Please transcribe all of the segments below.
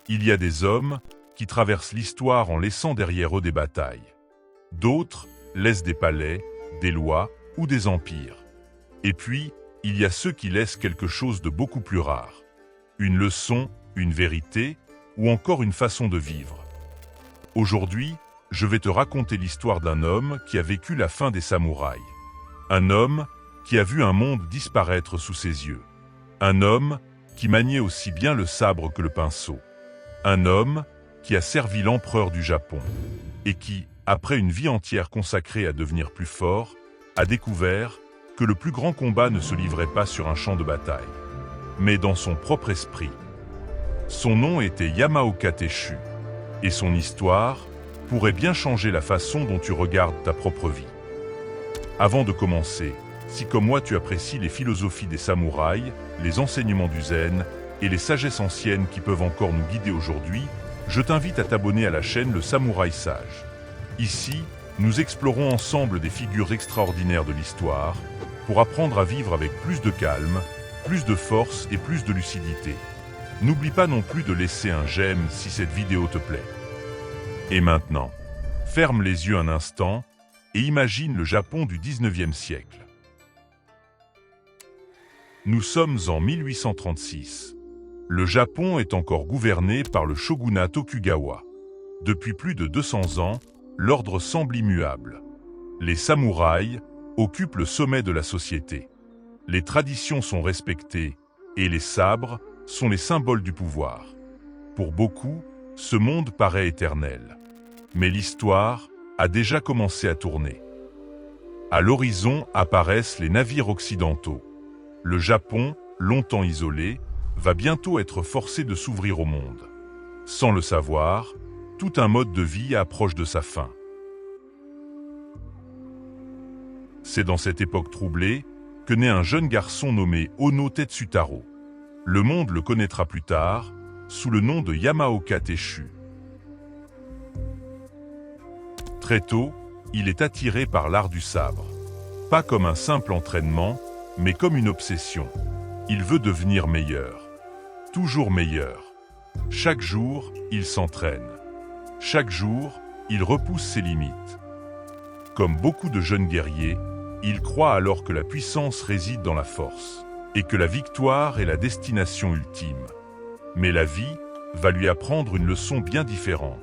Il y a des hommes qui traversent l'histoire en laissant derrière eux des batailles. D'autres laissent des palais, des lois ou des empires. Et puis, il y a ceux qui laissent quelque chose de beaucoup plus rare. Une leçon, une vérité ou encore une façon de vivre. Aujourd'hui, je vais te raconter l'histoire d'un homme qui a vécu la fin des samouraïs. Un homme qui a vu un monde disparaître sous ses yeux. Un homme qui maniait aussi bien le sabre que le pinceau. Un homme qui a servi l'empereur du Japon et qui, après une vie entière consacrée à devenir plus fort, a découvert que le plus grand combat ne se livrait pas sur un champ de bataille, mais dans son propre esprit. Son nom était Yamaoka Tesshu, et son histoire pourrait bien changer la façon dont tu regardes ta propre vie. Avant de commencer, si comme moi tu apprécies les philosophies des samouraïs, les enseignements du zen et les sagesses anciennes qui peuvent encore nous guider aujourd'hui, je t'invite à t'abonner à la chaîne Le Samouraï Sage. Ici, nous explorons ensemble des figures extraordinaires de l'histoire pour apprendre à vivre avec plus de calme, plus de force et plus de lucidité. N'oublie pas non plus de laisser un j'aime si cette vidéo te plaît. Et maintenant, ferme les yeux un instant et imagine le Japon du 19e siècle. Nous sommes en 1836. Le Japon est encore gouverné par le shogunat Tokugawa. Depuis plus de 200 ans, l'ordre semble immuable. Les samouraïs occupent le sommet de la société. Les traditions sont respectées et les sabres sont les symboles du pouvoir. Pour beaucoup, ce monde paraît éternel. Mais l'histoire a déjà commencé à tourner. À l'horizon apparaissent les navires occidentaux. Le Japon, longtemps isolé, va bientôt être forcé de s'ouvrir au monde. Sans le savoir, tout un mode de vie approche de sa fin. C'est dans cette époque troublée que naît un jeune garçon nommé Ono Tetsutaro. Le monde le connaîtra plus tard, sous le nom de Yamaoka Tesshu. Très tôt, il est attiré par l'art du sabre. Pas comme un simple entraînement, mais comme une obsession. Il veut devenir meilleur. Toujours meilleur. Chaque jour, il s'entraîne. Chaque jour, il repousse ses limites. Comme beaucoup de jeunes guerriers, il croit alors que la puissance réside dans la force, et que la victoire est la destination ultime. Mais la vie va lui apprendre une leçon bien différente.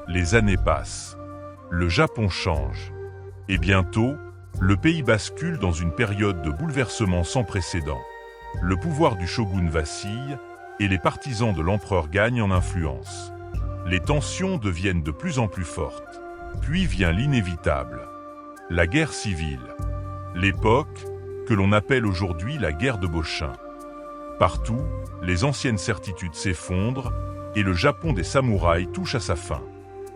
Les années passent. Le Japon change. Et bientôt, le pays bascule dans une période de bouleversement sans précédent. Le pouvoir du shogun vacille et les partisans de l'empereur gagnent en influence. Les tensions deviennent de plus en plus fortes. Puis vient l'inévitable, la guerre civile. L'époque que l'on appelle aujourd'hui la guerre de Boshin. Partout, les anciennes certitudes s'effondrent et le Japon des samouraïs touche à sa fin.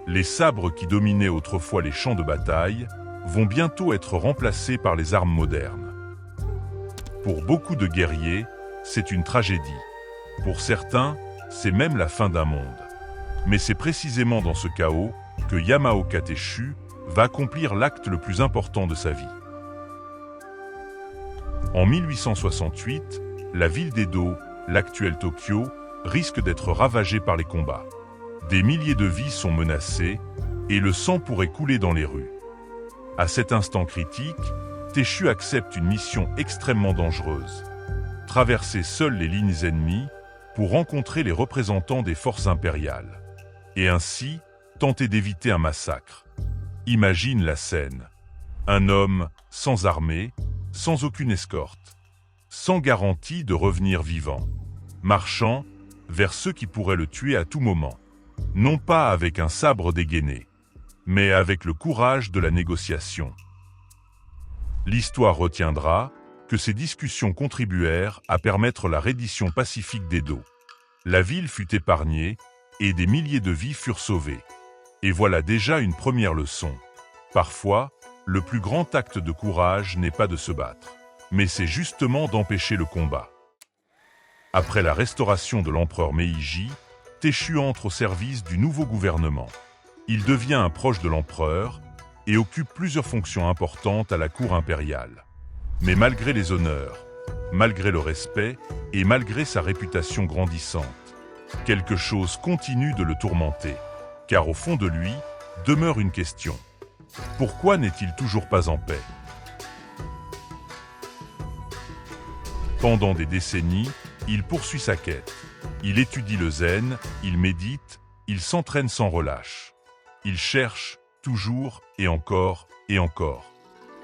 Les sabres qui dominaient autrefois les champs de bataille vont bientôt être remplacés par les armes modernes. Pour beaucoup de guerriers, c'est une tragédie. Pour certains, c'est même la fin d'un monde. Mais c'est précisément dans ce chaos que Yamaoka Tesshu va accomplir l'acte le plus important de sa vie. En 1868, la ville d'Edo, l'actuelle Tokyo, risque d'être ravagée par les combats. Des milliers de vies sont menacées et le sang pourrait couler dans les rues. À cet instant critique, Tesshu accepte une mission extrêmement dangereuse. Traverser seul les lignes ennemies pour rencontrer les représentants des forces impériales. Et ainsi, tenter d'éviter un massacre. Imagine la scène. Un homme sans armée, sans aucune escorte, sans garantie de revenir vivant, marchant vers ceux qui pourraient le tuer à tout moment. Non pas avec un sabre dégainé, mais avec le courage de la négociation. L'histoire retiendra que ces discussions contribuèrent à permettre la reddition pacifique d'Edo. La ville fut épargnée et des milliers de vies furent sauvées. Et voilà déjà une première leçon. Parfois, le plus grand acte de courage n'est pas de se battre, mais c'est justement d'empêcher le combat. Après la restauration de l'empereur Meiji, Tesshu entre au service du nouveau gouvernement. Il devient un proche de l'empereur et occupe plusieurs fonctions importantes à la cour impériale. Mais malgré les honneurs, malgré le respect et malgré sa réputation grandissante. Quelque chose continue de le tourmenter, car au fond de lui demeure une question. Pourquoi n'est-il toujours pas en paix? Pendant des décennies, il poursuit sa quête. Il étudie le zen, il médite, il s'entraîne sans relâche. Il cherche, toujours et encore,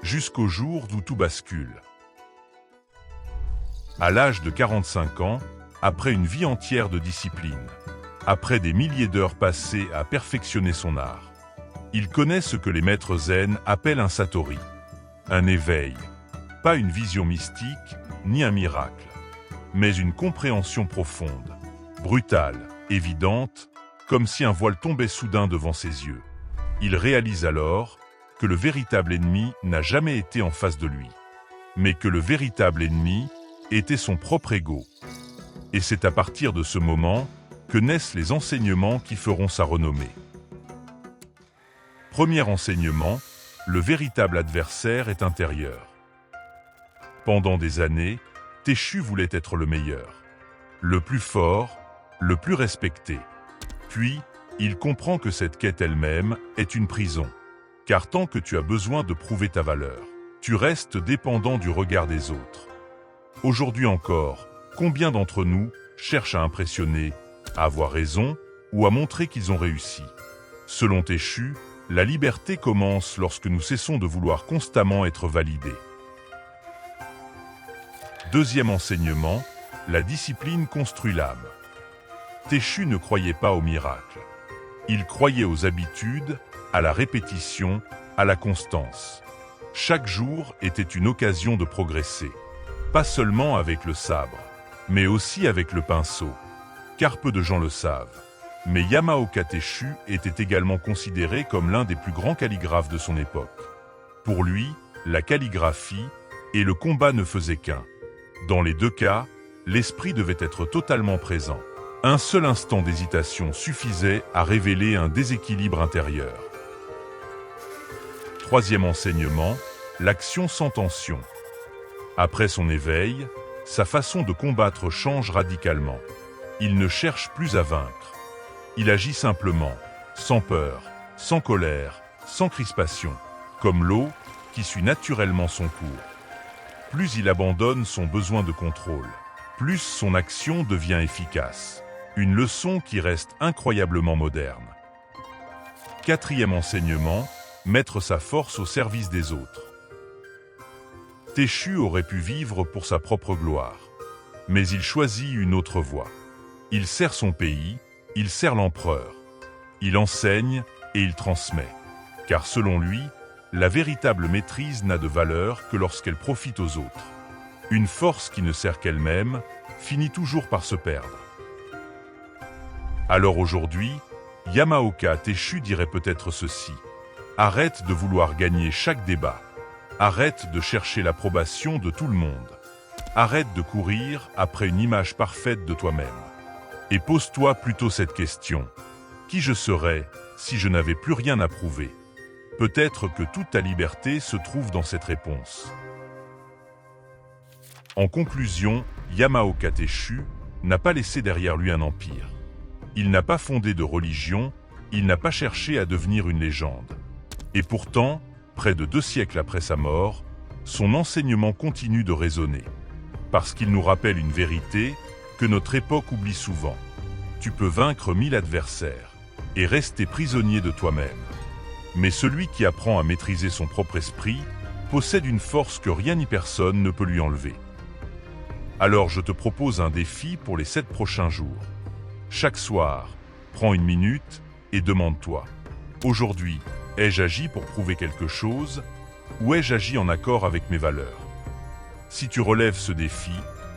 jusqu'au jour où tout bascule. À l'âge de 45 ans, après une vie entière de discipline, après des milliers d'heures passées à perfectionner son art, il connaît ce que les maîtres zen appellent un satori, un éveil, pas une vision mystique, ni un miracle, mais une compréhension profonde, brutale, évidente, comme si un voile tombait soudain devant ses yeux. Il réalise alors que le véritable ennemi n'a jamais été en face de lui, mais que le véritable ennemi était son propre ego. Et c'est à partir de ce moment que naissent les enseignements qui feront sa renommée. Premier enseignement, le véritable adversaire est intérieur. Pendant des années, Teshu voulait être le meilleur, le plus fort, le plus respecté. Puis, il comprend que cette quête elle-même est une prison, car tant que tu as besoin de prouver ta valeur, tu restes dépendant du regard des autres. Aujourd'hui encore, combien d'entre nous cherchent à impressionner, à avoir raison ou à montrer qu'ils ont réussi? Selon Teshu, la liberté commence lorsque nous cessons de vouloir constamment être validés. Deuxième enseignement, la discipline construit l'âme. Teshu ne croyait pas au miracle. Il croyait aux habitudes, à la répétition, à la constance. Chaque jour était une occasion de progresser. Pas seulement avec le sabre, mais aussi avec le pinceau. Car peu de gens le savent. Mais Yamaoka Teshu était également considéré comme l'un des plus grands calligraphes de son époque. Pour lui, la calligraphie et le combat ne faisaient qu'un. Dans les deux cas, l'esprit devait être totalement présent. Un seul instant d'hésitation suffisait à révéler un déséquilibre intérieur. Troisième enseignement, l'action sans tension. Après son éveil, sa façon de combattre change radicalement. Il ne cherche plus à vaincre. Il agit simplement, sans peur, sans colère, sans crispation, comme l'eau qui suit naturellement son cours. Plus il abandonne son besoin de contrôle, plus son action devient efficace. Une leçon qui reste incroyablement moderne. Quatrième enseignement, mettre sa force au service des autres. Teshu aurait pu vivre pour sa propre gloire, mais il choisit une autre voie. Il sert son pays, il sert l'empereur. Il enseigne et il transmet. Car selon lui, la véritable maîtrise n'a de valeur que lorsqu'elle profite aux autres. Une force qui ne sert qu'elle-même finit toujours par se perdre. Alors aujourd'hui, Yamaoka Teshu dirait peut-être ceci. Arrête de vouloir gagner chaque débat. Arrête de chercher l'approbation de tout le monde. Arrête de courir après une image parfaite de toi-même. Et pose-toi plutôt cette question. Qui je serais si je n'avais plus rien à prouver? Peut-être que toute ta liberté se trouve dans cette réponse. En conclusion, Yamaoka Teshu n'a pas laissé derrière lui un empire. Il n'a pas fondé de religion, il n'a pas cherché à devenir une légende. Et pourtant, près de 2 siècles après sa mort, son enseignement continue de résonner. Parce qu'il nous rappelle une vérité que notre époque oublie souvent. Tu peux vaincre 1000 adversaires et rester prisonnier de toi-même. Mais celui qui apprend à maîtriser son propre esprit possède une force que rien ni personne ne peut lui enlever. Alors je te propose un défi pour les 7 prochains jours. Chaque soir, prends 1 minute et demande-toi. Aujourd'hui, ai-je agi pour prouver quelque chose ou ai-je agi en accord avec mes valeurs? Si tu relèves ce défi,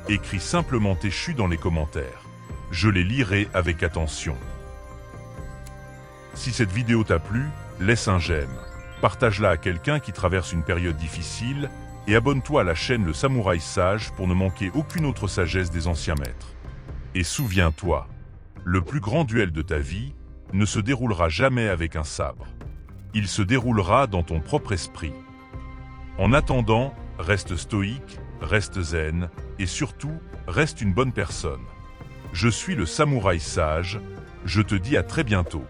écris simplement Teshu dans les commentaires. Je les lirai avec attention. Si cette vidéo t'a plu, laisse un j'aime, partage-la à quelqu'un qui traverse une période difficile et abonne-toi à la chaîne Le Samouraï Sage pour ne manquer aucune autre sagesse des anciens maîtres. Et souviens-toi, le plus grand duel de ta vie ne se déroulera jamais avec un sabre. Il se déroulera dans ton propre esprit. En attendant, reste stoïque, reste zen et surtout, reste une bonne personne. Je suis le samouraï sage, je te dis à très bientôt.